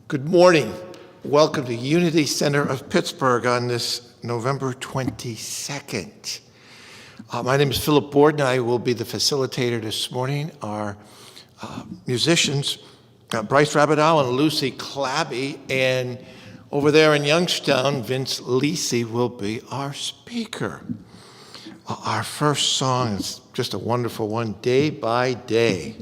Good morning. Welcome to Unity Center of Pittsburgh on this November 22nd. My name is Philip Bourdon. I will be the facilitator this morning. Our musicians, Bryce Rabidow and Lucy Clabby, and over there in Youngstown, Vince Lisi will be our speaker. Our first song is just a wonderful one, Day by Day.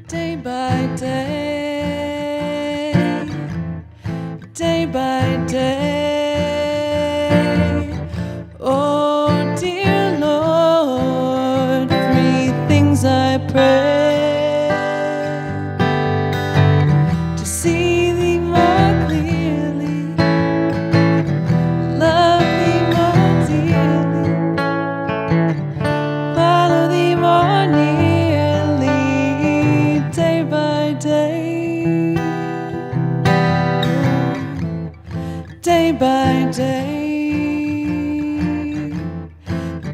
Day by day, day by day. Oh, dear Lord, three things I pray: to see Thee more clearly, love Thee more dearly, follow Thee more nearly. Day by day, day by day,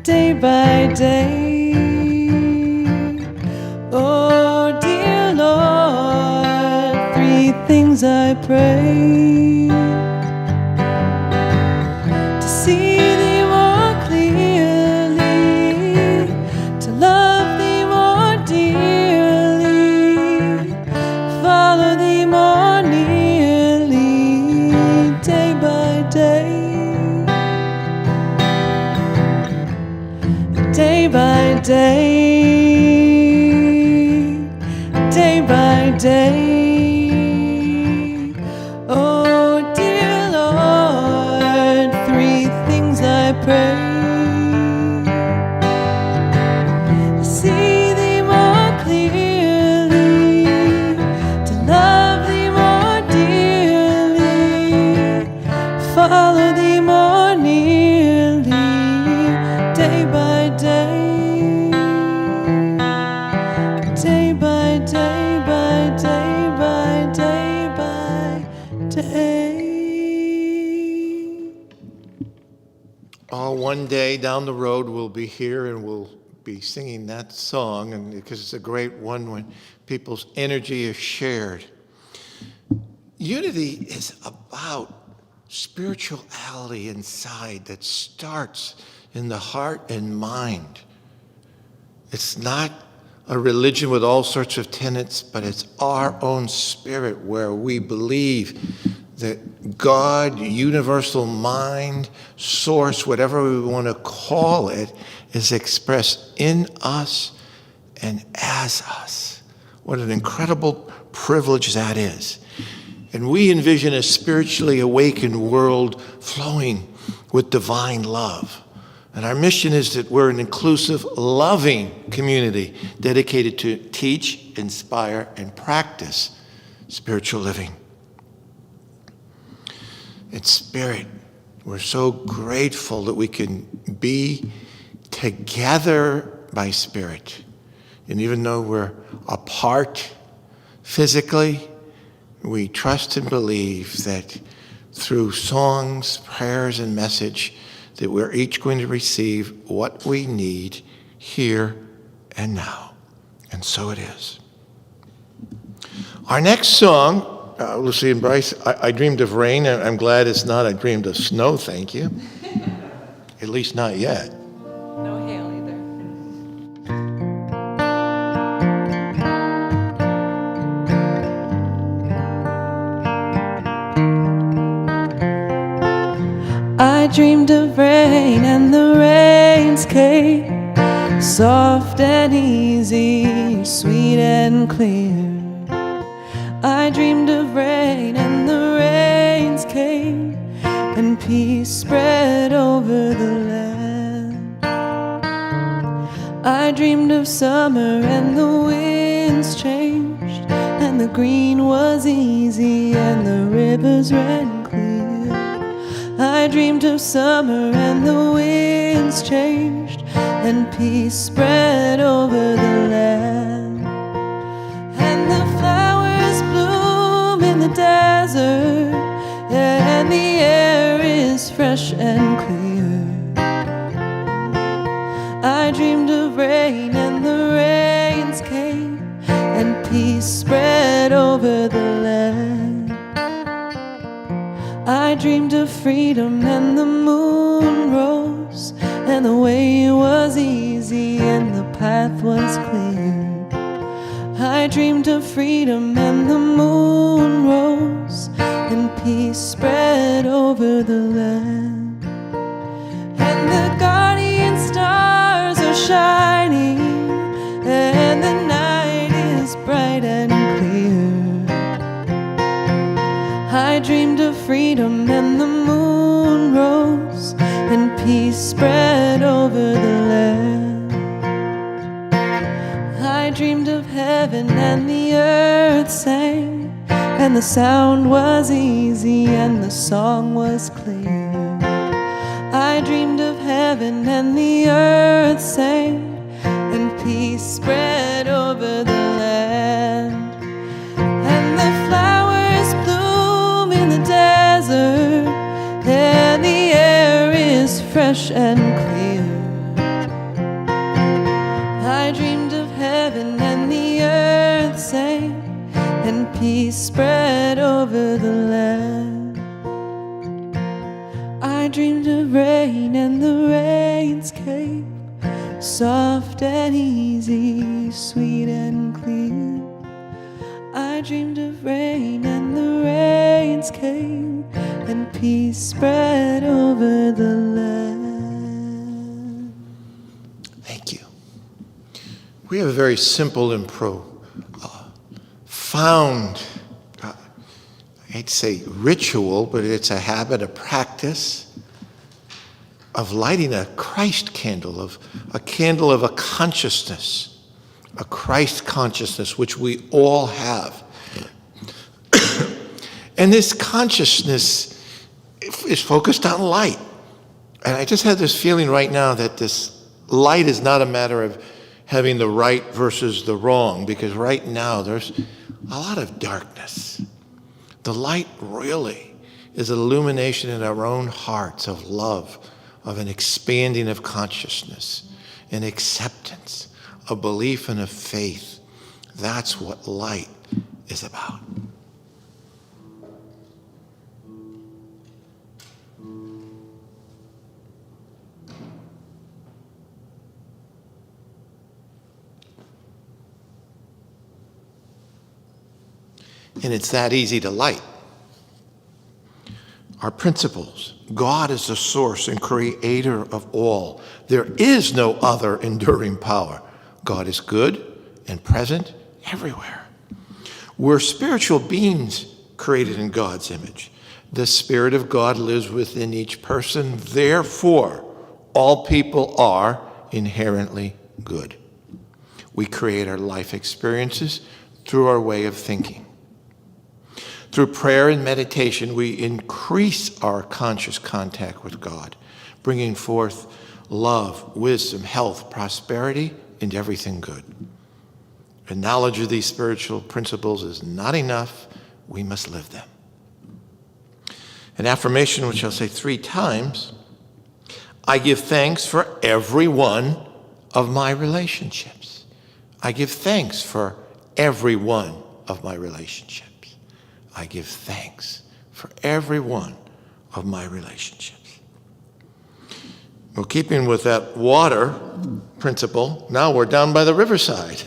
day by day. Oh, dear Lord, three things I pray: to see Thee more clearly, to love Thee more dearly, follow Thee more nearly. Day by day, day by day, day by day. Oh, dear Lord, three things I pray: to see Thee more clearly, to love Thee more dearly, follow Thee more nearly. Day by day, day by day, by day, by day, by day. One day down the road, we'll be here and we'll be singing that song, and because it's a great one when people's energy is shared. Unity is about spirituality inside that starts in the heart and mind. It's not a religion with all sorts of tenets, but it's our own spirit where we believe that God, universal mind, source, whatever we want to call it, is expressed in us and as us. What an incredible privilege that is. And we envision a spiritually awakened world flowing with divine love. And our mission is that we're an inclusive, loving community dedicated to teach, inspire, and practice spiritual living. In spirit, we're so grateful that we can be together by spirit. And even though we're apart physically, we trust and believe that through songs, prayers, and message, that we're each going to receive what we need here and now. And so it is. Our next song, Lucy and Bryce, I dreamed of rain. I'm glad it's not I dreamed of snow, thank you. At least not yet. No hail either. I dreamed of rain and the rains came, soft and easy, sweet and clear. I dreamed of rain and the rains came, and peace spread over the land. I dreamed of summer and the winds changed, and the green was easy and the rivers ran clear. I dreamed of summer and the winds changed, and peace spread over the land. And the flowers bloom in the desert, and the air is and clear. I dreamed of rain and the rains came, and peace spread over the land. I dreamed of freedom and the moon rose, and the way was easy and the path was clear. I dreamed of freedom and the moon rose, and peace spread over the land. And the guardian stars are shining, and the night is bright and clear. I dreamed of freedom and the moon rose, and peace spread over the land. I dreamed of heaven and the earth sang, and the sound was easy and the song was clear. I dreamed of heaven and the earth sang, and peace spread over the land. And the flowers bloom in the desert, and the air is fresh and clear. I dreamed of heaven and the earth sang, and peace spread over the land. I dreamed of rain and the rains came, soft and easy, sweet and clear. I dreamed of rain and the rains came, and peace spread over the land. Thank you. We have a very simple and profound, I hate to say ritual, but it's a habit, a practice of lighting a Christ candle, of a candle of a consciousness, a Christ consciousness, which we all have. And this consciousness is focused on light. And I just have this feeling right now that this light is not a matter of having the right versus the wrong, because right now there's a lot of darkness. The light really is an illumination in our own hearts of love, of an expanding of consciousness, an acceptance, a belief and a faith. That's what light is about. And it's that easy to light. Our principles. God is the source and creator of all. There is no other enduring power. God is good and present everywhere. We're spiritual beings created in God's image. The Spirit of God lives within each person. Therefore, all people are inherently good. We create our life experiences through our way of thinking. Through prayer and meditation, we increase our conscious contact with God, bringing forth love, wisdom, health, prosperity, and everything good. The knowledge of these spiritual principles is not enough. We must live them. An affirmation which I'll say 3 times: I give thanks for every one of my relationships. I give thanks for every one of my relationships. I give thanks for every one of my relationships. Well, keeping with that water principle, now we're down by the riverside.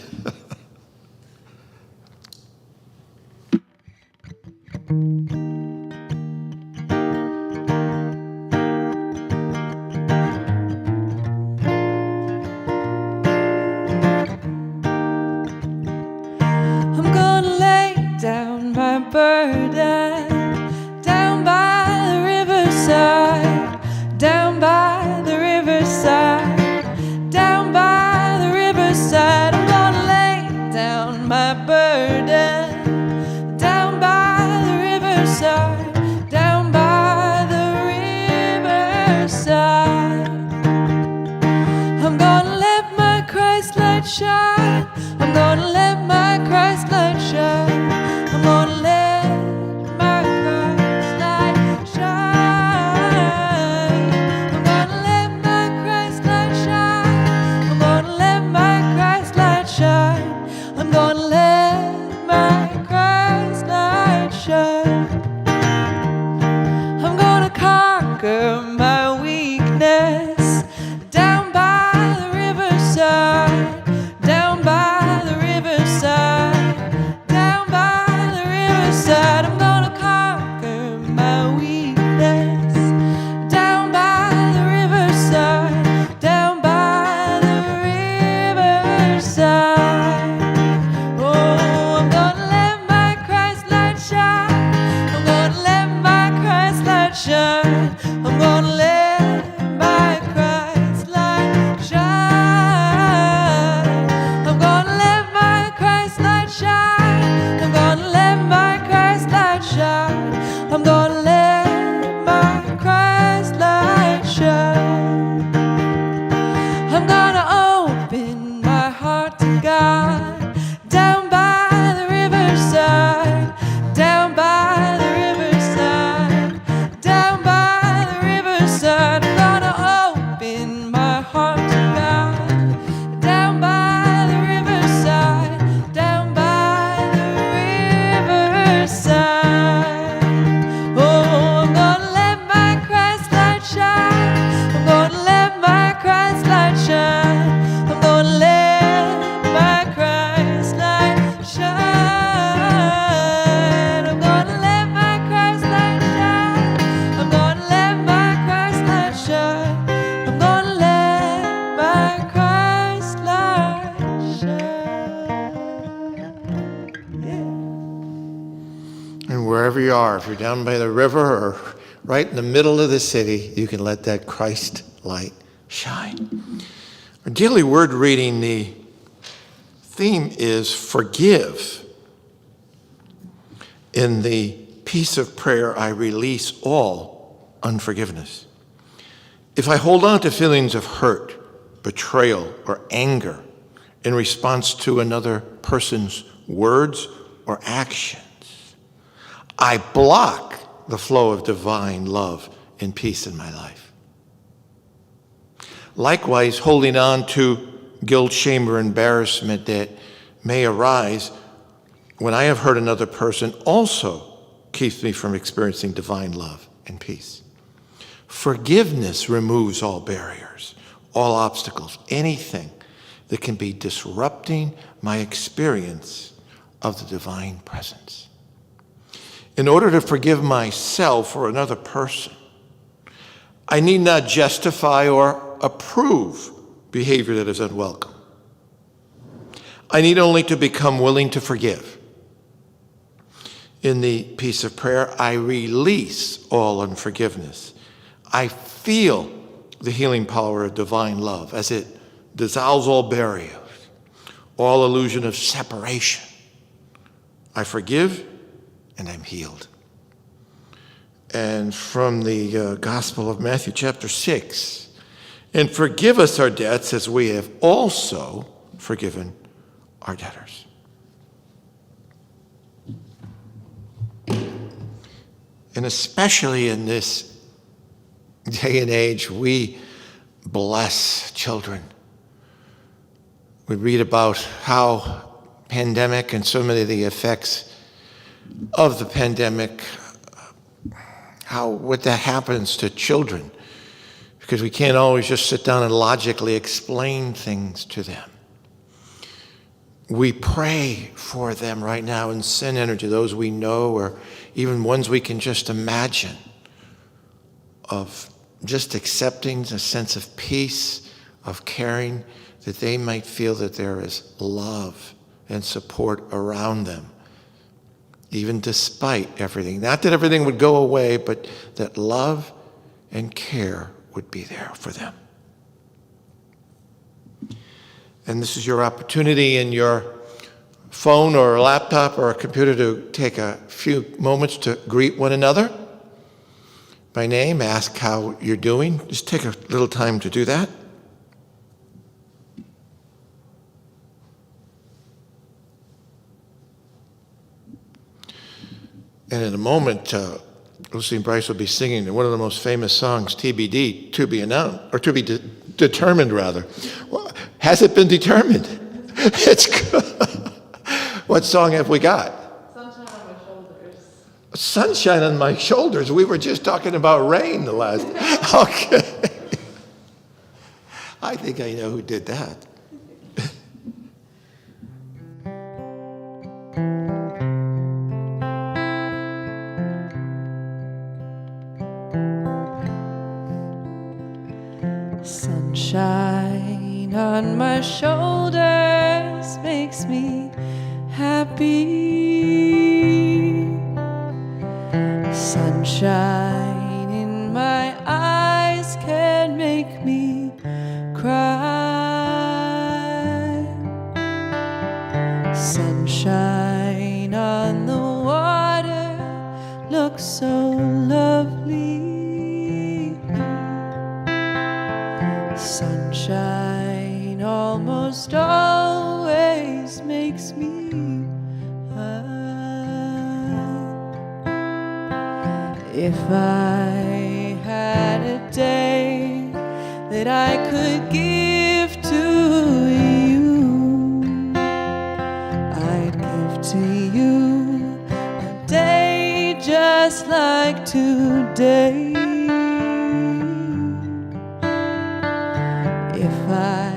I'm gonna lay down my burden, down by the riverside, down by the riverside, down by the riverside. I'm gonna lay down my burden, down by the riverside, down by the riverside. I'm gonna let my Christ light shine. I'm gonna let my Christ light shine. I'm gonna let my Christ light shine. And wherever you are, if you're down by the river or right in the middle of the city, you can let that Christ light shine. Our daily word reading, the theme is forgive. In the peace of prayer, I release all unforgiveness. If I hold on to feelings of hurt, betrayal, or anger in response to another person's words or actions, I block the flow of divine love and peace in my life. Likewise, holding on to guilt, shame, or embarrassment that may arise when I have hurt another person also keeps me from experiencing divine love and peace. Forgiveness removes all barriers, all obstacles, anything that can be disrupting my experience of the divine presence. In order to forgive myself or another person, I need not justify or approve behavior that is unwelcome. I need only to become willing to forgive. In the peace of prayer, I release all unforgiveness. I feel the healing power of divine love as it dissolves all barriers, all illusion of separation. I forgive and I'm healed. And from the Gospel of Matthew, chapter 6, and forgive us our debts as we have also forgiven our debtors. And especially in this day and age, we bless children. We read about how pandemic and so many of the effects of the pandemic, what that happens to children, because we can't always just sit down and logically explain things to them. We pray for them right now and send energy, those we know or even ones we can just imagine, of just accepting a sense of peace, of caring, that they might feel that there is love and support around them, even despite everything. Not that everything would go away, but that love and care would be there for them. And this is your opportunity in your phone or a laptop or a computer to take a few moments to greet one another by name, ask how you're doing. Just take a little time to do that. And in a moment, Lucy and Bryce will be singing one of the most famous songs, TBD, to be announced, or to be determined, rather. Well, has it been determined? It's good. What song have we got? Sunshine on my shoulders. Sunshine on my shoulders. We were just talking about rain the last. Okay. I think I know who did that. Sunshine on my shoulders makes me happy. Sunshine in my eyes can make me cry. Sunshine on the water looks so lovely. Sunshine almost always makes me high. If I had a day that I could give to you, I'd give to you a day just like today. If I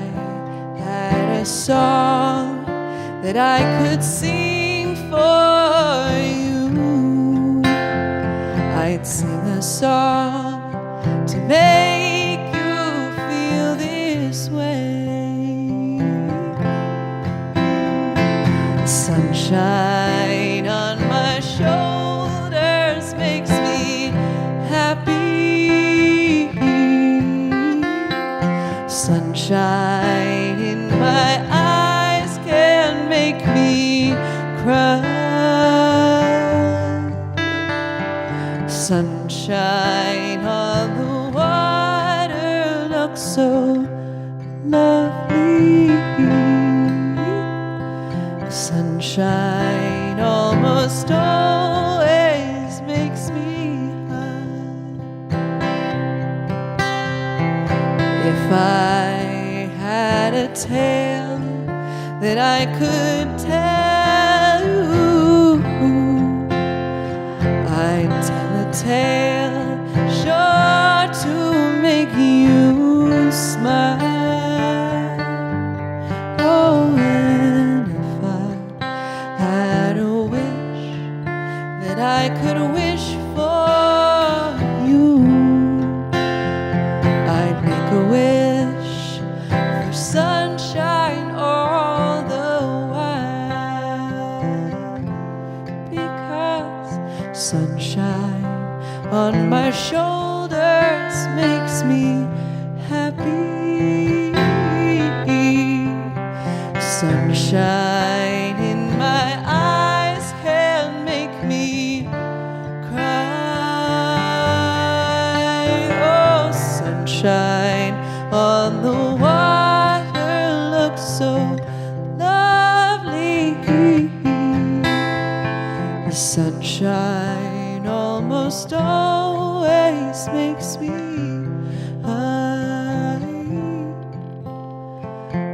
had a song that I could sing for you, I'd sing a song to make you feel this way. Sunshine on my shoulders Sunshine in my eyes can make me cry. Sunshine on the water looks so lovely. Sunshine almost always makes me high. If I had a tale that I could tell you, I'd tell a tale sure to make you smile. Oh, and if I had a wish that I could wish for you, I'd make a wish for sunshine all the while, because sunshine on my shoulders makes me happy. Sunshine in my eyes can make me cry. Oh, sunshine on the water looks so lovely. The sunshine almost always makes me high.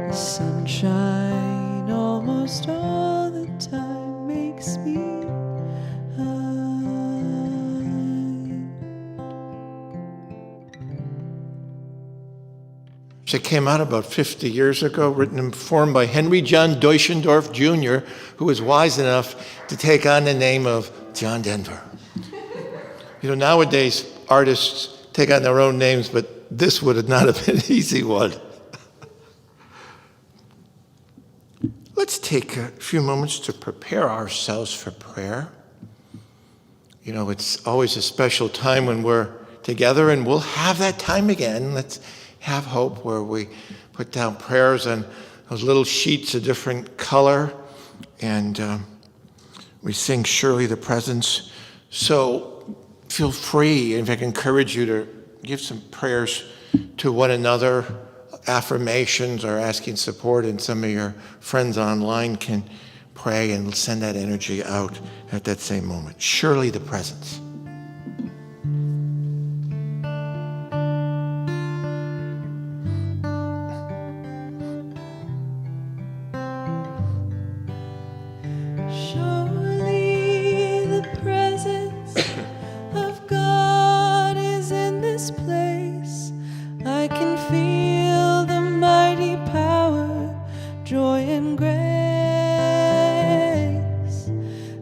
The sunshine almost all the time makes me high. It came out about 50 years ago, written and performed by Henry John Deutschendorf Jr., who was wise enough to take on the name of John Denver. You know, nowadays, artists take on their own names, but this would not have been an easy one. Let's take a few moments to prepare ourselves for prayer. You know, it's always a special time when we're together, and we'll have that time again. Let's have hope, where we put down prayers on those little sheets of different color, and we sing Surely the Presence. So feel free, in fact, I encourage you to give some prayers to one another, affirmations, or asking support, and some of your friends online can pray and send that energy out at that same moment. Surely the Presence. Surely the presence of God is in this place. I can feel the mighty power, joy and grace.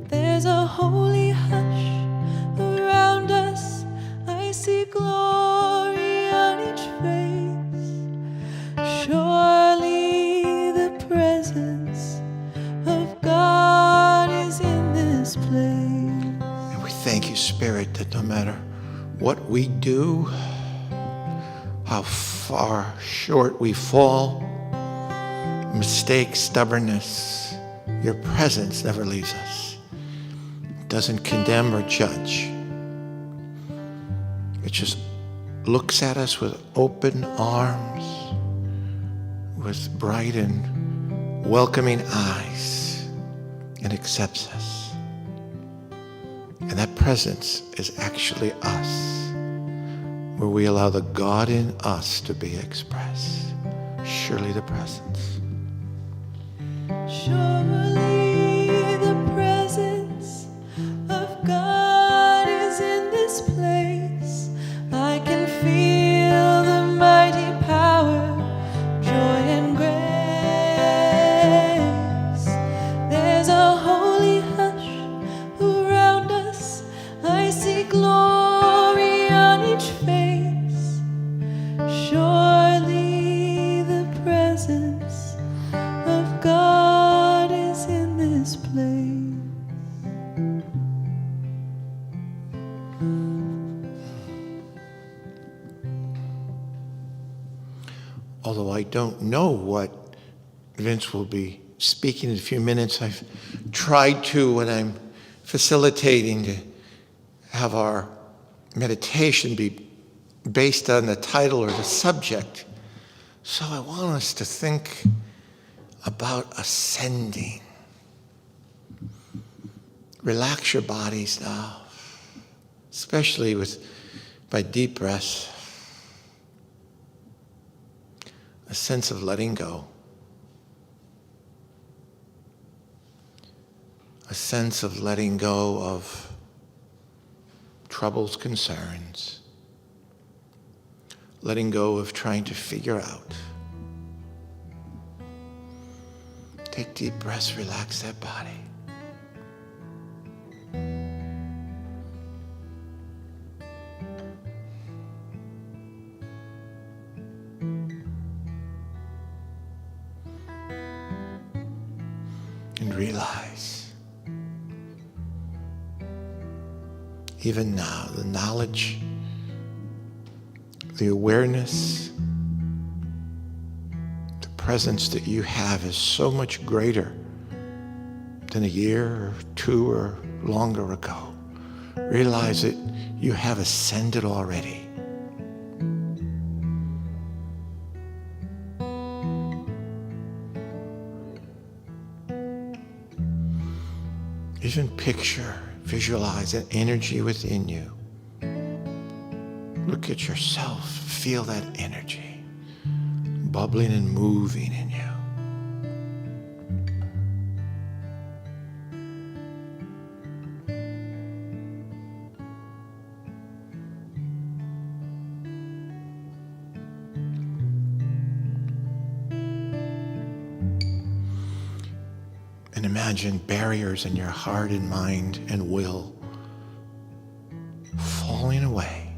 There's a holy hush around us. I see glory on each face. Surely the presence of God is in this place. And we thank you, Spirit, that no matter what we do, how far short we fall, mistakes, stubbornness, your presence never leaves us. It doesn't condemn or judge. It just looks at us with open arms, with bright and welcoming eyes, and accepts us. And that presence is actually us, where we allow the God in us to be expressed. Surely the presence. Surely the presence of God is in this place. I can feel the mighty power, joy and grace. There's a holy hush around us. I see glory on each face. Surely the presence of God is I don't know what Vince will be speaking in a few minutes. I've tried to, when I'm facilitating, to have our meditation be based on the title or the subject. So I want us to think about ascending. Relax your bodies now, especially by deep breaths. A sense of letting go. A sense of letting go of troubles, concerns. Letting go of trying to figure out. Take deep breaths, relax that body. And realize, even now, the knowledge, the awareness, the presence that you have is so much greater than a year or two or longer ago. Realize that you have ascended already. Even picture, visualize that energy within you. Look at yourself, feel that energy bubbling and moving in you. And imagine barriers in your heart and mind and will falling away.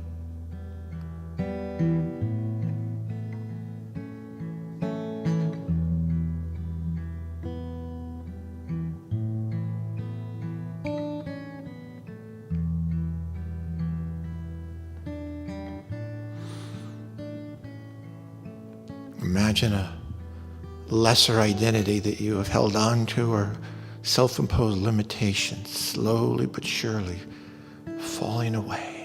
Imagine a lesser identity that you have held on to or self-imposed limitations slowly but surely falling away.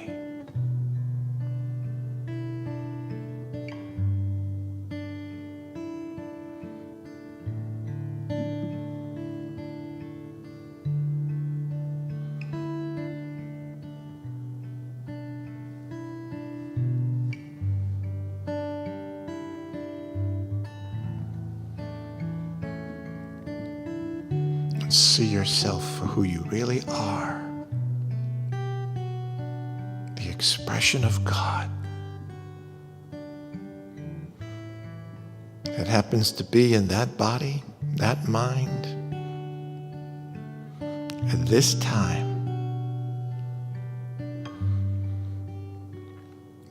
See yourself for who you really are. The expression of God. That happens to be in that body, that mind, at this time.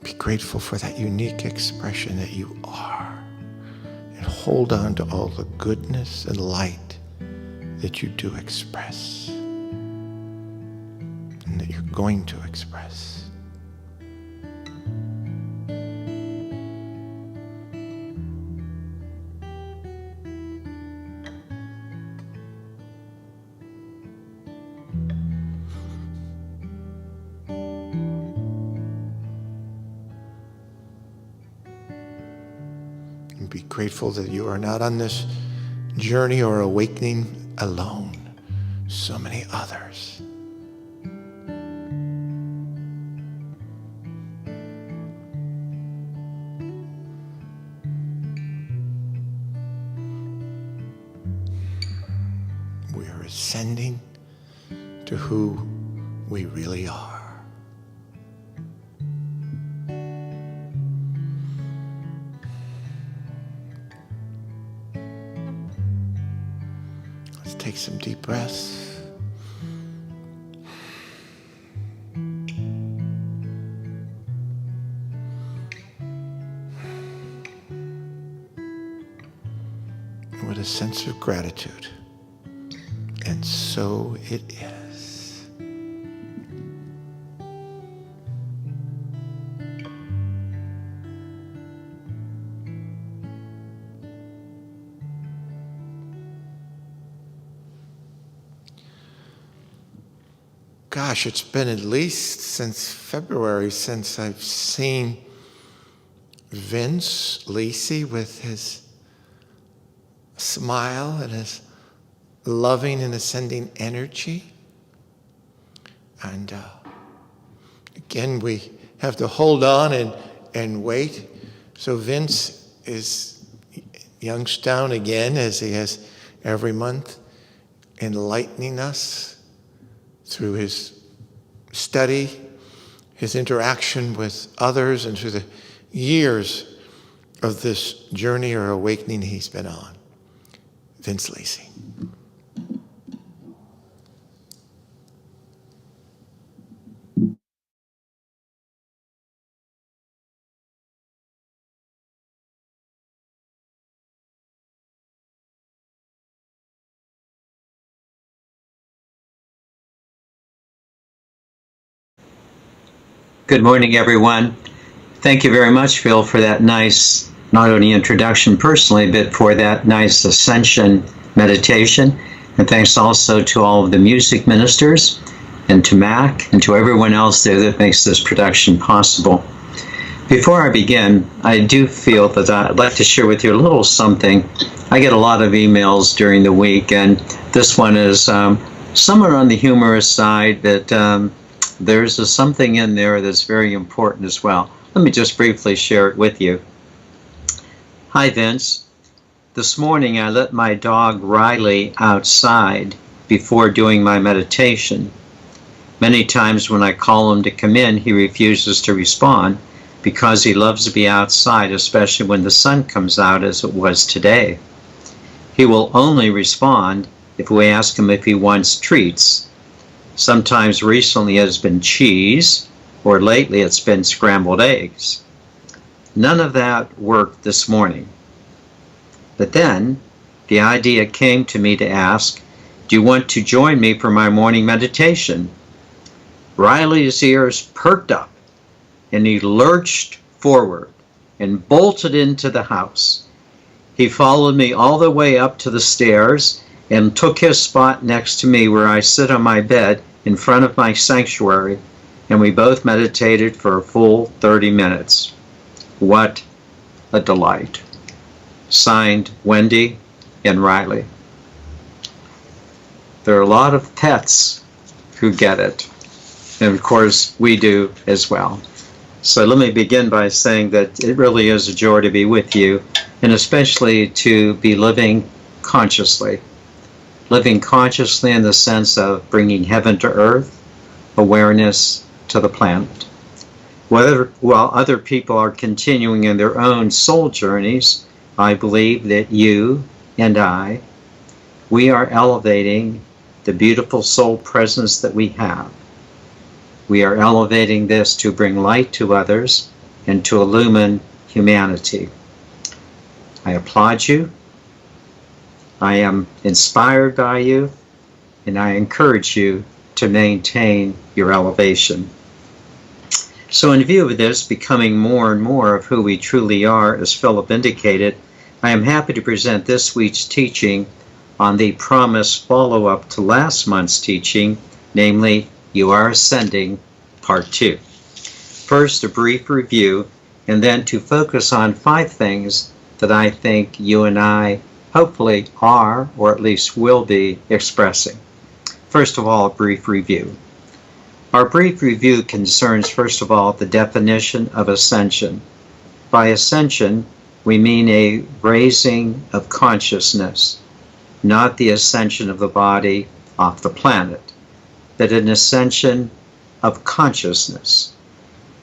Be grateful for that unique expression that you are. And hold on to all the goodness and light that you do express and that you're going to express. And be grateful that you are not on this journey or awakening alone. So many others. We are ascending to who we really are. Take some deep breaths. With a sense of gratitude. And so it is. gosh, it's been at least since February since I've seen Vince Lisi with his smile and his loving and ascending energy. And again, we have to hold on and wait. So Vince is Youngstown again, as he has every month, enlightening us through his study, his interaction with others, and through the years of this journey or awakening he's been on. Vince Lisi. Good morning, everyone. Thank you very much, Phil, for that nice, not only introduction personally, but for that nice Ascension meditation. And thanks also to all of the music ministers and to Mac and to everyone else there that makes this production possible. Before I begin, I do feel that I'd like to share with you a little something. I get a lot of emails during the week, and this one is somewhere on the humorous side, but there's something in there that's very important as well. Let me just briefly share it with you. Hi, Vince. This morning I let my dog Riley outside before doing my meditation. Many times when I call him to come in, he refuses to respond because he loves to be outside, especially when the sun comes out as it was today. He will only respond if we ask him if he wants treats. Sometimes recently it has been cheese, or lately it's been scrambled eggs. None of that worked this morning. But then the idea came to me to ask, do you want to join me for my morning meditation? Riley's ears perked up and he lurched forward and bolted into the house. He followed me all the way up to the stairs and took his spot next to me where I sit on my bed in front of my sanctuary, and we both meditated for a full 30 minutes. What a delight. Signed, Wendy and Riley. There are a lot of pets who get it, and of course we do as well. So let me begin by saying that it really is a joy to be with you, and especially to be living consciously. Living consciously in the sense of bringing heaven to earth, awareness to the planet. While other people are continuing in their own soul journeys, I believe that you and I, we are elevating the beautiful soul presence that we have. We are elevating this to bring light to others and to illumine humanity. I applaud you. I am inspired by you, and I encourage you to maintain your elevation. So in view of this becoming more and more of who we truly are, as Philip indicated, I am happy to present this week's teaching on the promised follow-up to last month's teaching, namely, You Are Ascending, Part 2. First, a brief review, and then to focus on 5 things that I think you and I hopefully are, or at least will be, expressing. First of all, a brief review. Our brief review concerns, first of all, the definition of ascension. By ascension, we mean a raising of consciousness, not the ascension of the body off the planet, but an ascension of consciousness,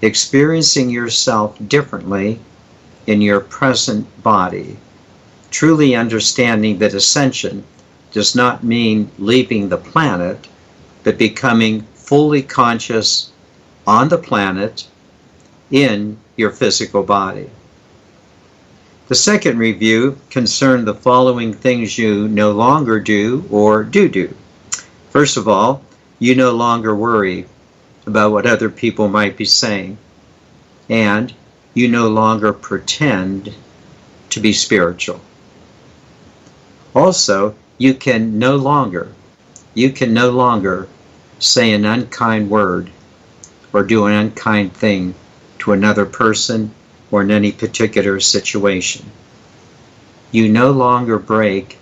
experiencing yourself differently in your present body, truly understanding that ascension does not mean leaving the planet, but becoming fully conscious on the planet in your physical body. The second review concerned the following things you no longer do or do. First of all, you no longer worry about what other people might be saying, and you no longer pretend to be spiritual. Also, you can no longer say an unkind word or do an unkind thing to another person or in any particular situation. You no longer break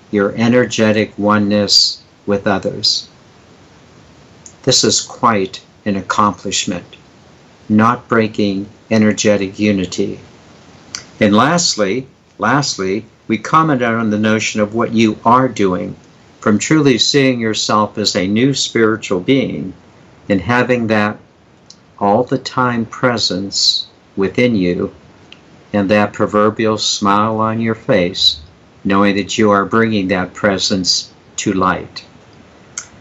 your energetic oneness with others. This is quite an accomplishment, not breaking energetic unity. And lastly, we commented on the notion of what you are doing, from truly seeing yourself as a new spiritual being and having that all the time presence within you and that proverbial smile on your face, knowing that you are bringing that presence to light.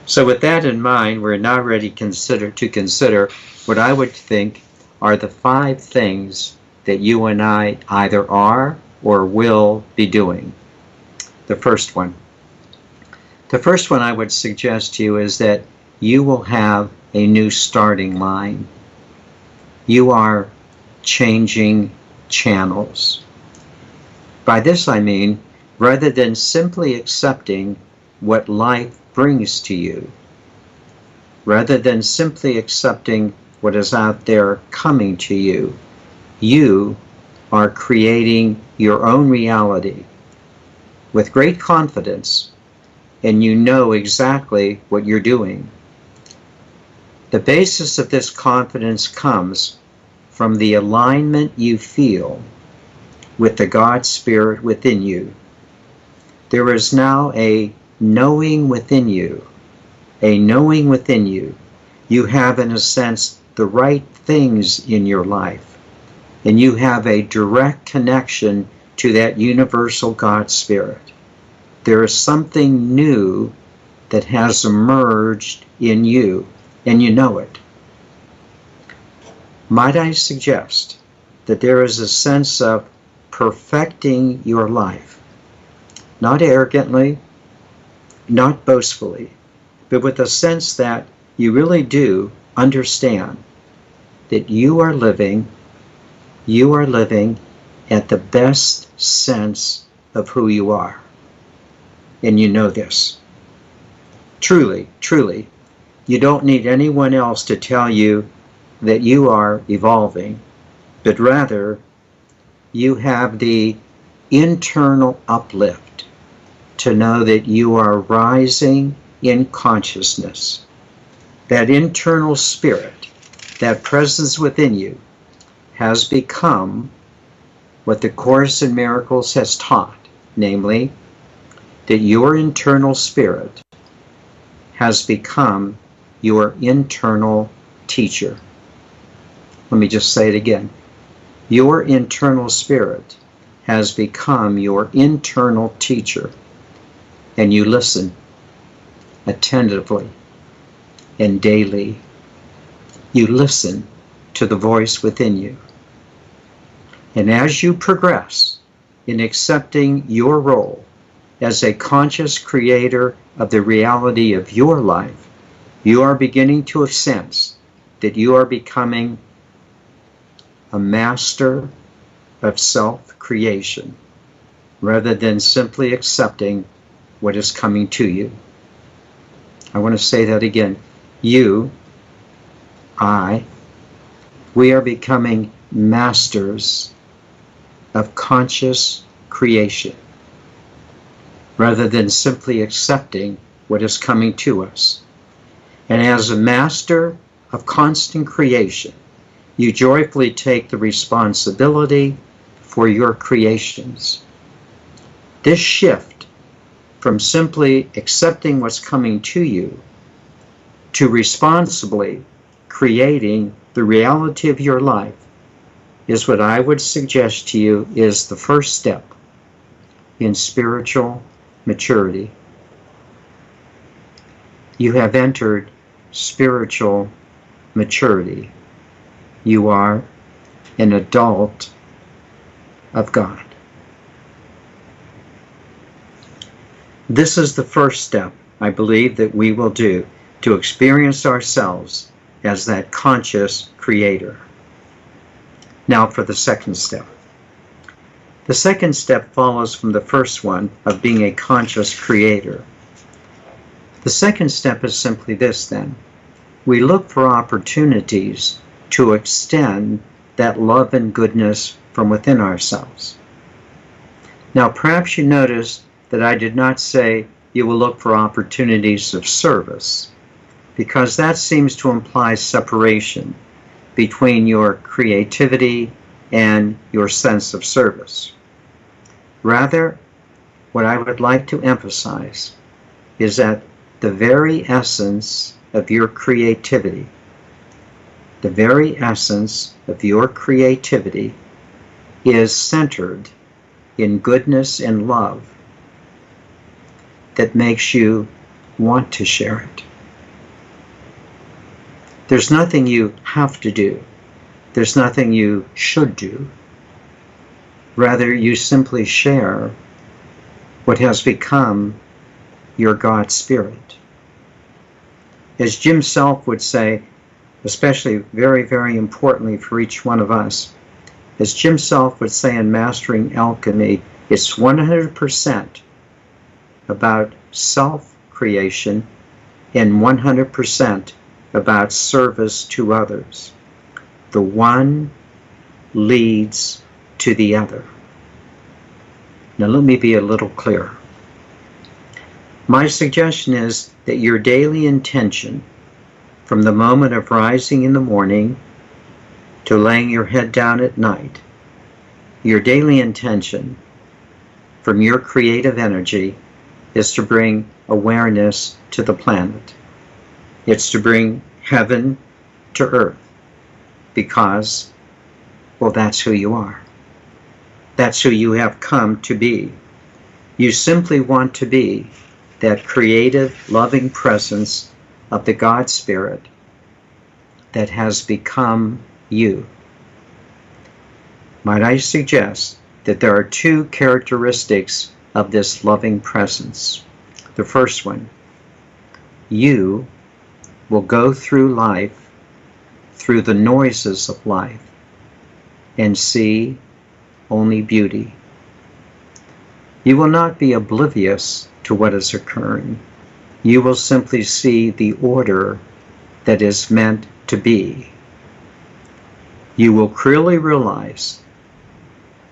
So with that in mind, we're now ready to consider what I would think are the 5 things that you and I either are or will be doing. The first one I would suggest to you is that you will have a new starting line. You are changing channels. By this I mean, rather than simply accepting what life brings to you, rather than simply accepting what is out there coming to you, you are creating your own reality with great confidence, and you know exactly what you're doing. The basis of this confidence comes from the alignment you feel with the God Spirit within you. There is now a knowing within you, You have, in a sense, the right things in your life, and you have a direct connection to that universal God Spirit. There is something new that has emerged in you, and you know it. Might I suggest that there is a sense of perfecting your life, not arrogantly, not boastfully, but with a sense that you really do understand that you are living at the best sense of who you are. And you know this. Truly, you don't need anyone else to tell you that you are evolving, but rather you have the internal uplift to know that you are rising in consciousness. That internal spirit, that presence within you, has become what the Course in Miracles has taught, namely, that your internal spirit has become your internal teacher. Let me just say it again. Your internal spirit has become your internal teacher, and you listen attentively and daily. You listen to the voice within you. And as you progress in accepting your role as a conscious creator of the reality of your life, you are beginning to sense that you are becoming a master of self-creation, rather than simply accepting what is coming to you. I want to say that again. You, we are becoming masters of conscious creation, rather than simply accepting what is coming to us. And as a master of constant creation, you joyfully take the responsibility for your creations. This shift from simply accepting what's coming to you to responsibly creating the reality of your life is what I would suggest to you is the first step in spiritual maturity. You have entered spiritual maturity. You are an adult of God. This is the first step, I believe, that we will do to experience ourselves as that conscious creator. Now for the second step. The second step follows from the first one of being a conscious creator. The second step is simply this then. We look for opportunities to extend that love and goodness from within ourselves. Now, perhaps you noticed that I did not say you will look for opportunities of service, because that seems to imply separation between your creativity and your sense of service. Rather, what I would like to emphasize is that the very essence of your creativity, the very essence of your creativity is centered in goodness and love that makes you want to share it. There's nothing you have to do. There's nothing you should do. Rather, you simply share what has become your God Spirit. As Jim Self would say, especially very, very importantly for each one of us, as Jim Self would say in Mastering Alchemy, it's 100% about self-creation and 100% about service to others. The one leads to the other. Now let me be a little clearer. My suggestion is that your daily intention, from the moment of rising in the morning to laying your head down at night, your daily intention from your creative energy is to bring awareness to the planet. It's to bring heaven to earth, because, well, that's who you are. That's who you have come to be. You simply want to be that creative, loving presence of the God Spirit that has become you. Might I suggest that there are two characteristics of this loving presence. The first one, you will go through life, through the noises of life, and see only beauty. You will not be oblivious to what is occurring. You will simply see the order that is meant to be. You will clearly realize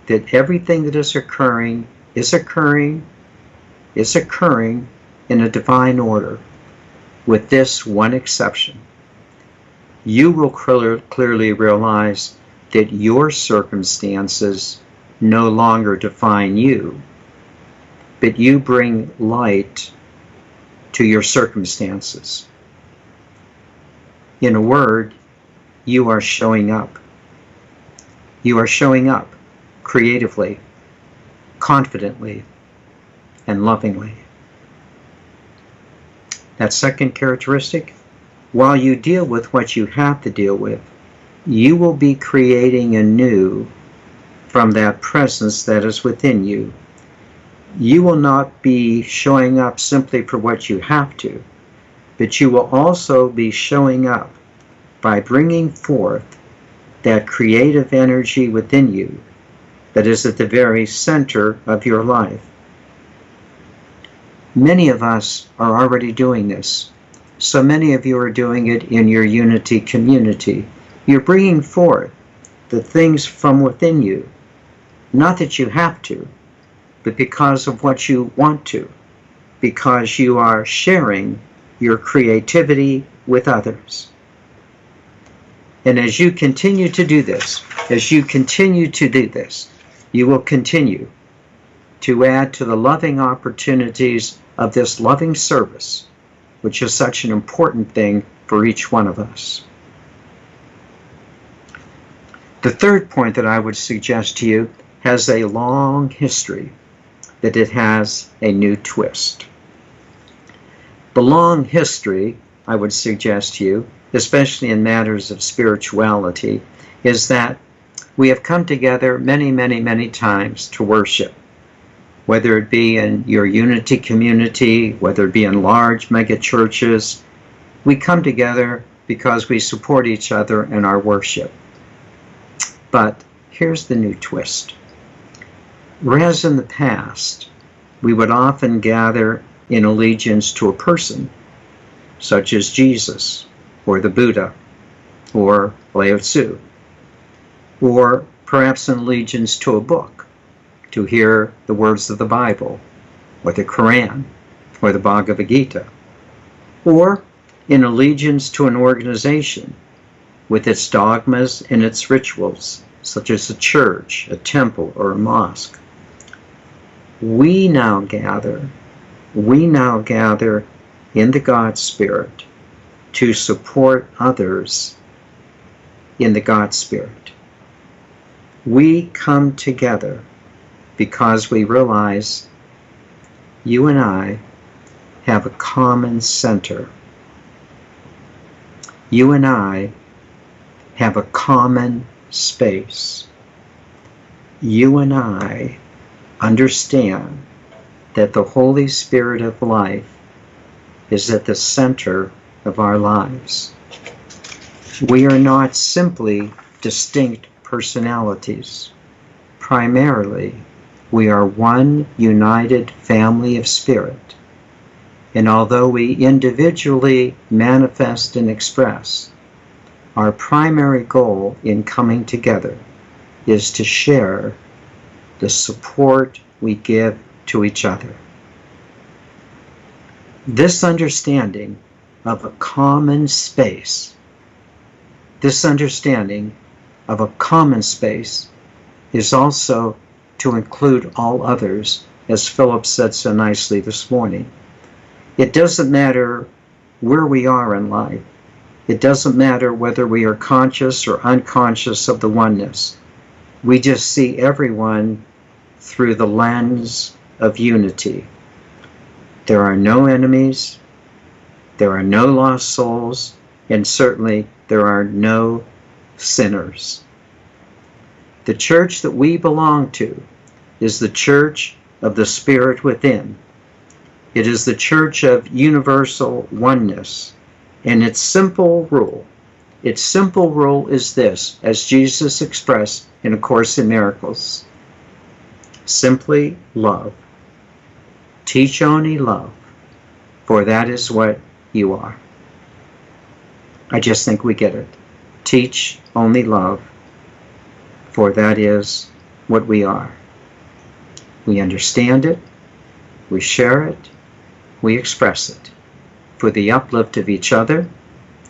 that everything that is occurring in a divine order, with this one exception. You will clearly realize that your circumstances no longer define you, but you bring light to your circumstances. In a word, you are showing up. You are showing up creatively, confidently, and lovingly. That second characteristic, while you deal with what you have to deal with, you will be creating anew from that presence that is within you. You will not be showing up simply for what you have to, but you will also be showing up by bringing forth that creative energy within you that is at the very center of your life. Many of us are already doing this. So many of you are doing it in your unity community. You're bringing forth the things from within you, not that you have to, but because of what you want to, because you are sharing your creativity with others. And as you continue to do this, you will continue to add to the loving opportunities of this loving service, which is such an important thing for each one of us. The third point that I would suggest to you has a long history, that it has a new twist. The long history, I would suggest to you, especially in matters of spirituality, is that we have come together many, many, many times to worship. Whether it be in your unity community, whether it be in large mega churches, we come together because we support each other in our worship. But here's the new twist. Whereas in the past, we would often gather in allegiance to a person, such as Jesus, or the Buddha, or Lao Tzu, or perhaps in allegiance to a book, to hear the words of the Bible, or the Quran, or the Bhagavad Gita, or in allegiance to an organization with its dogmas and its rituals, such as a church, a temple, or a mosque. We now gather in the God Spirit to support others in the God Spirit. We come together because we realize you and I have a common center. You and I have a common space. You and I understand that the Holy Spirit of life is at the center of our lives. We are not simply distinct personalities. Primarily, we are one united family of spirit. And although we individually manifest and express, our primary goal in coming together is to share the support we give to each other. This understanding of a common space, is also to include all others, as Philip said so nicely this morning. It doesn't matter where we are in life. It doesn't matter whether we are conscious or unconscious of the oneness. We just see everyone through the lens of unity. There are no enemies, there are no lost souls, and certainly there are no sinners. The church that we belong to is the church of the Spirit within. It is the church of universal oneness. And its simple rule is this, as Jesus expressed in A Course in Miracles: simply love. Teach only love, for that is what you are. I just think we get it. Teach only love, for that is what we are. We understand it, we share it, we express it, for the uplift of each other,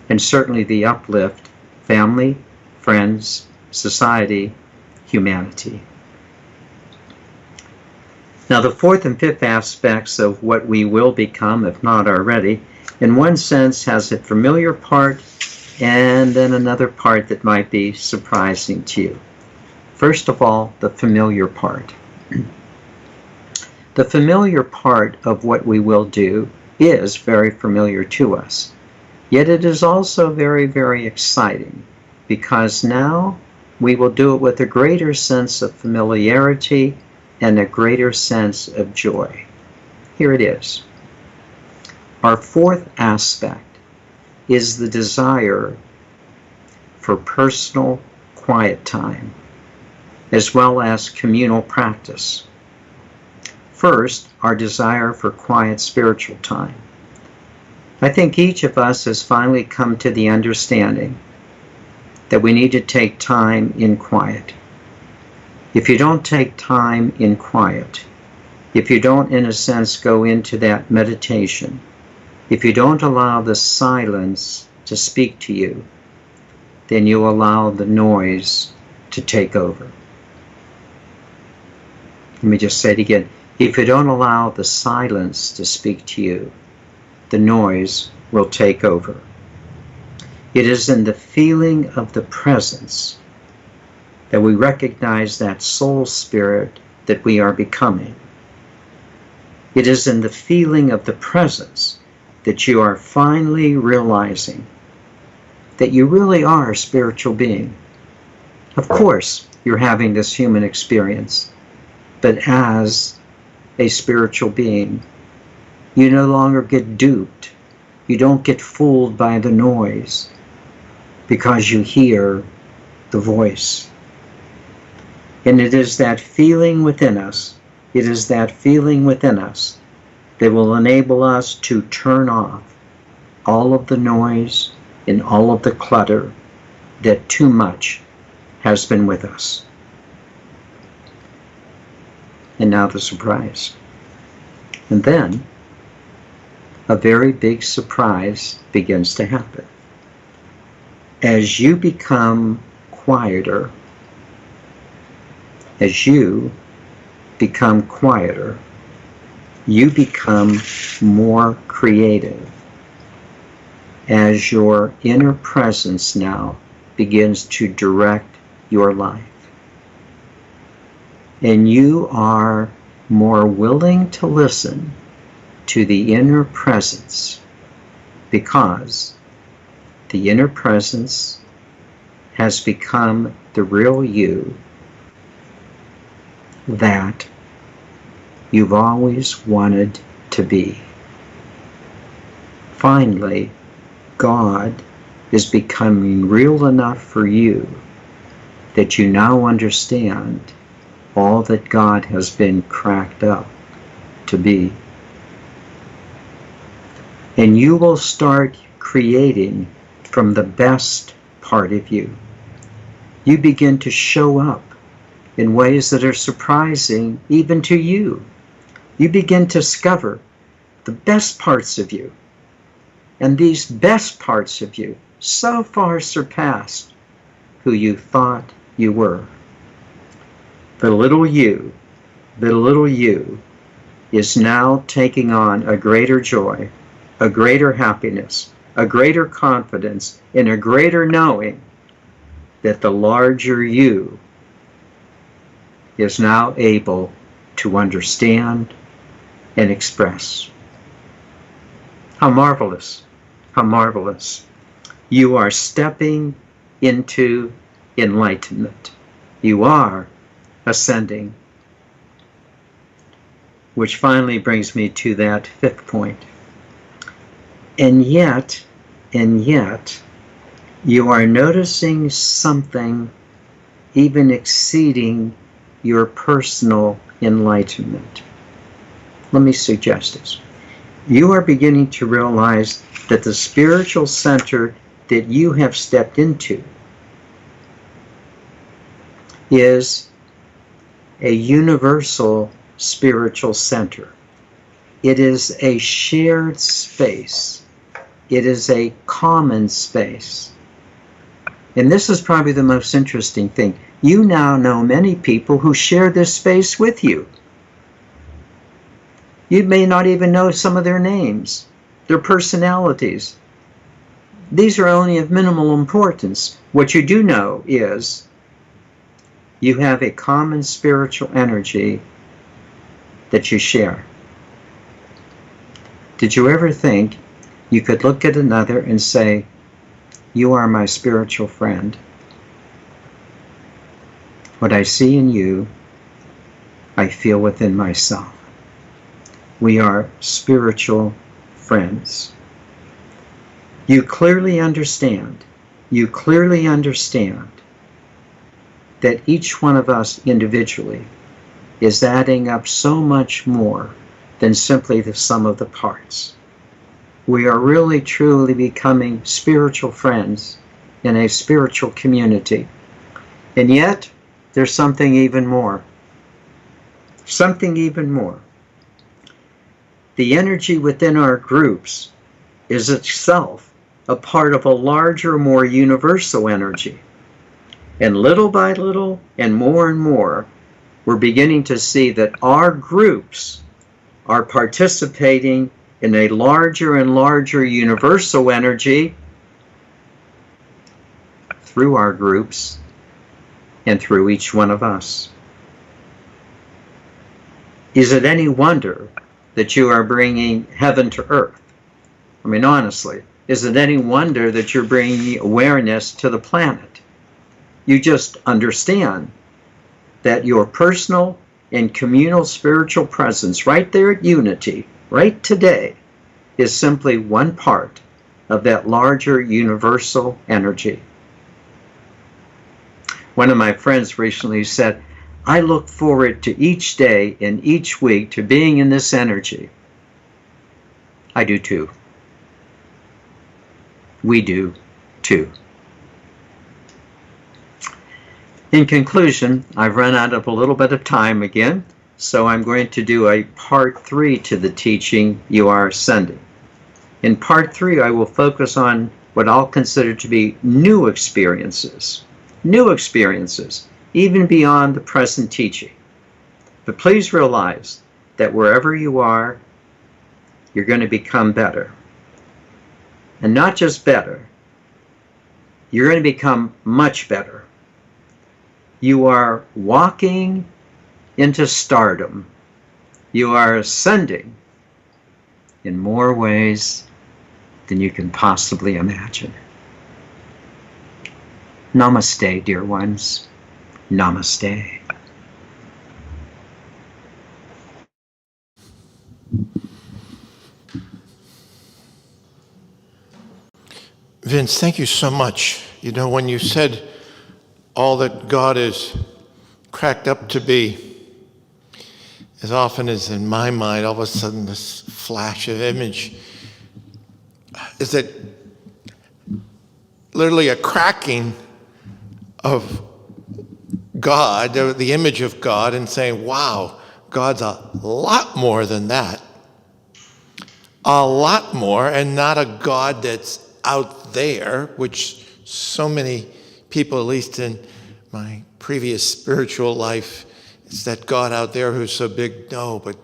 and certainly the uplift family, friends, society, humanity. Now, the fourth and fifth aspects of what we will become, if not already, in one sense has a familiar part and then another part that might be surprising to you. First of all, the familiar part. The familiar part of what we will do is very familiar to us. Yet it is also very, very exciting, because now we will do it with a greater sense of familiarity and a greater sense of joy. Here it is. Our fourth aspect is the desire for personal quiet time, as well as communal practice. First, our desire for quiet spiritual time. I think each of us has finally come to the understanding that we need to take time in quiet. If you don't take time in quiet, if you don't, in a sense, go into that meditation, if you don't allow the silence to speak to you, then you allow the noise to take over. Let me just say it again. If you don't allow the silence to speak to you, the noise will take over. It is in the feeling of the presence that we recognize that soul spirit that we are becoming. It is in the feeling of the presence that you are finally realizing that you really are a spiritual being. Of course, you're having this human experience, but as a spiritual being, you no longer get duped. You don't get fooled by the noise, because you hear the voice. And it is that feeling within us, that will enable us to turn off all of the noise and all of the clutter that too much has been with us. And now the surprise. And then a very big surprise begins to happen. As you become quieter, you become more creative. As your inner presence now begins to direct your life. And you are more willing to listen to the inner presence, because the inner presence has become the real you that you've always wanted to be. Finally, God is becoming real enough for you that you now understand all that God has been cracked up to be. And you will start creating from the best part of you. You begin to show up in ways that are surprising even to you. You begin to discover the best parts of you. And these best parts of you so far surpassed who you thought you were. The little you is now taking on a greater joy, a greater happiness, a greater confidence, and a greater knowing that the larger you is now able to understand and express. How marvelous, how marvelous. You are stepping into enlightenment. You are ascending. Which finally brings me to that fifth point. And yet, you are noticing something even exceeding your personal enlightenment. Let me suggest this. You are beginning to realize that the spiritual center that you have stepped into is a universal spiritual center. It is a shared space. It is a common space. And this is probably the most interesting thing. You now know many people who share this space with you. You may not even know some of their names, their personalities. These are only of minimal importance. What you do know is you have a common spiritual energy that you share. Did you ever think you could look at another and say, "You are my spiritual friend. What I see in you, I feel within myself. We are spiritual friends." You clearly understand that each one of us individually is adding up so much more than simply the sum of the parts. We are really truly becoming spiritual friends in a spiritual community. And yet, there's something even more. Something even more. The energy within our groups is itself a part of a larger, more universal energy. And little by little, and more, we're beginning to see that our groups are participating in a larger and larger universal energy through our groups and through each one of us. Is it any wonder that you are bringing heaven to earth? I mean, honestly, is it any wonder that you're bringing awareness to the planet? You just understand that your personal and communal spiritual presence right there at Unity, right today, is simply one part of that larger universal energy. One of my friends recently said, "I look forward to each day and each week to being in this energy." I do too. We do too. In conclusion, I've run out of a little bit of time again, so I'm going to do a part 3 to the teaching you are ascending. In part 3, I will focus on what I'll consider to be new experiences, even beyond the present teaching. But please realize that wherever you are, you're going to become better. And not just better, you're going to become much better. You are walking into stardom. You are ascending in more ways than you can possibly imagine. Namaste, dear ones. Namaste. Vince, thank you so much. You know, when you said all that God is cracked up to be, as often as in my mind, all of a sudden this flash of image is that literally a cracking of God, the image of God, and saying, wow, God's a lot more than that. A lot more, and not a God that's out there, which so many people, at least in my previous spiritual life, it's that God out there who's so big. No, but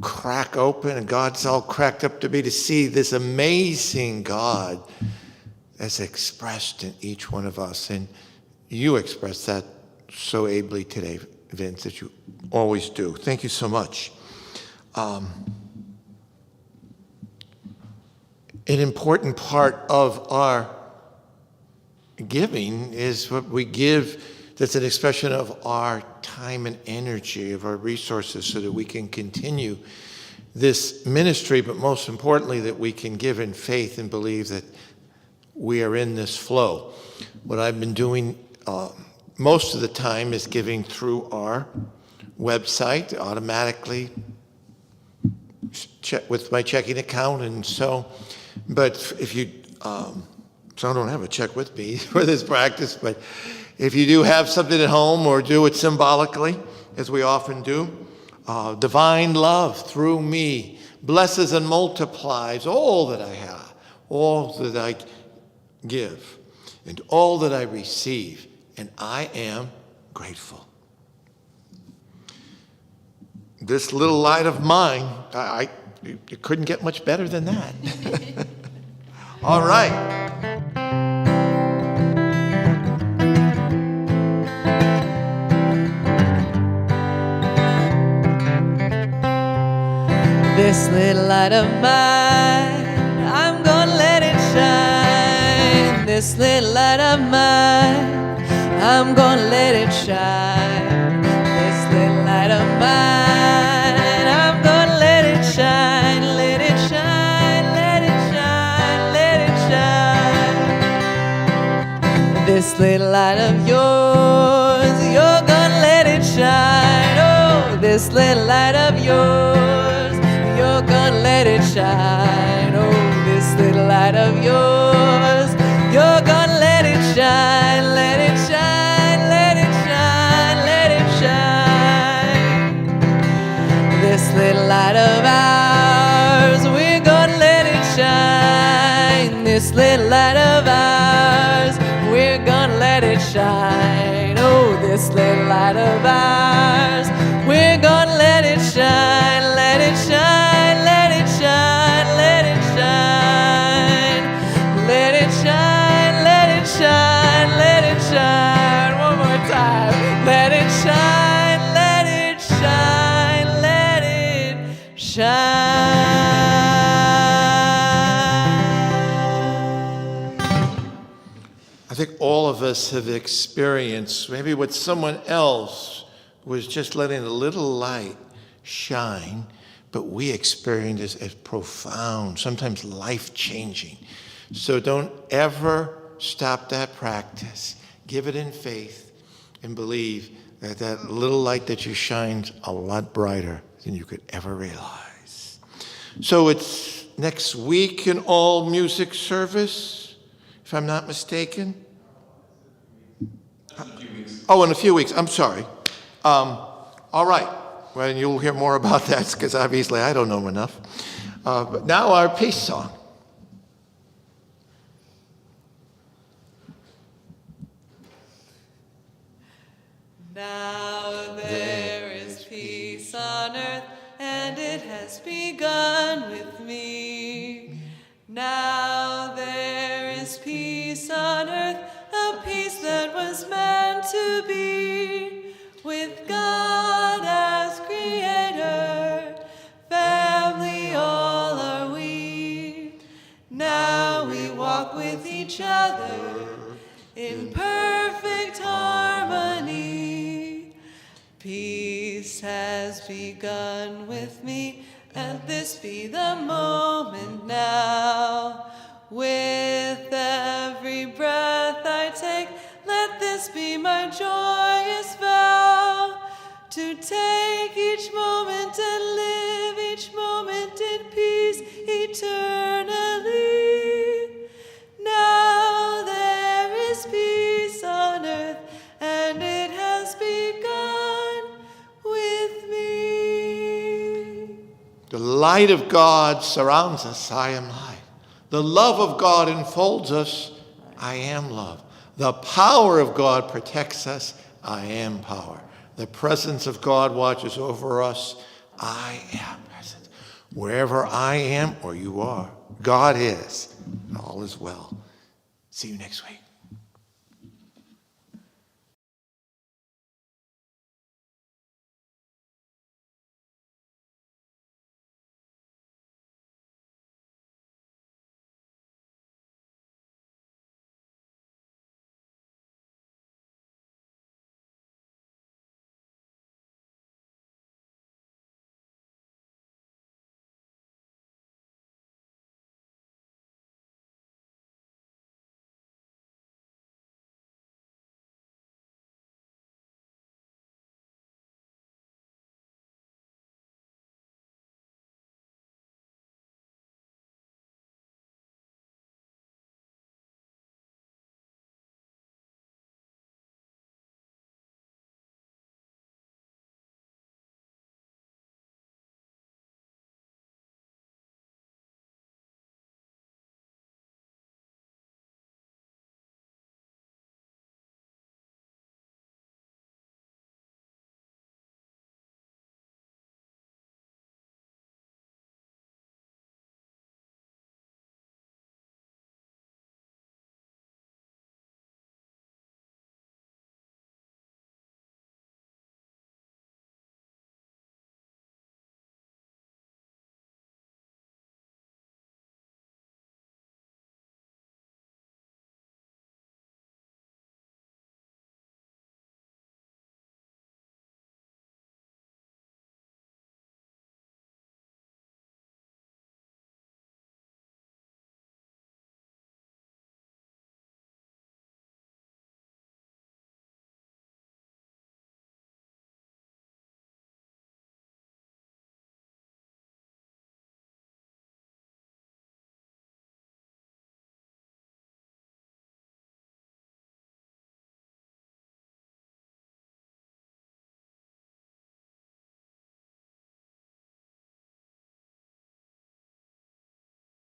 crack open, and God's all cracked up to be, to see this amazing God that's expressed in each one of us. And you express that so ably today, Vince, that you always do. Thank you so much. An important part of our giving is what we give, that's an expression of our time and energy, of our resources, so that we can continue this ministry, but most importantly, that we can give in faith and believe that we are in this flow. What I've been doing most of the time is giving through our website automatically with my checking account, and so. But if you, so I don't have a check with me for this practice, but if you do have something at home, or do it symbolically, as we often do, divine love through me blesses and multiplies all that I have, all that I give, and all that I receive, and I am grateful. This little light of mine, it couldn't get much better than that. All right. This little light of mine, I'm gonna let it shine. This little light of mine, I'm gonna let it shine. This little light of mine, I'm gonna let it shine. Let it shine, let it shine, let it shine. This little light of yours, you're gonna let it shine. Oh, this little light of yours, you're gonna let it shine. Oh, this little light of yours, you're gonna let it shine. Let it shine, let it shine, let it shine. This little light of ours, we're gonna let it shine. This little light of ours, we're gonna let it shine. Oh, this little light of ours, we're gonna let it shine. Let it shine, let it shine, let it shine. Let it shine, let it shine, let it shine. One more time. Let it shine, let it shine, let it shine. I think all of us have experienced maybe what someone else was just letting a little light shine, but we experience it as profound, sometimes life-changing. So don't ever stop that practice. Give it in faith and believe that that little light that you shine's a lot brighter than you could ever realize. So it's next week an all-music service, if I'm not mistaken. Oh, in a few weeks. I'm sorry. All right. Well, you'll hear more about that because obviously I don't know enough. But now our peace song. Now there is peace on earth, and it has begun with me. Now there is peace on earth, a peace that was meant to be, with God as creator, family all are we. Now we walk with each other in perfect harmony. Peace has begun with me, and this be the moment now. With every breath I take, let this be my joyous vow, to take each moment and live each moment in peace eternally. Now there is peace on earth, and it has begun with me. The light of God surrounds us. I am light. The love of God enfolds us. I am love. The power of God protects us. I am power. The presence of God watches over us. I am present. Wherever I am or you are, God is. All is well. See you next week.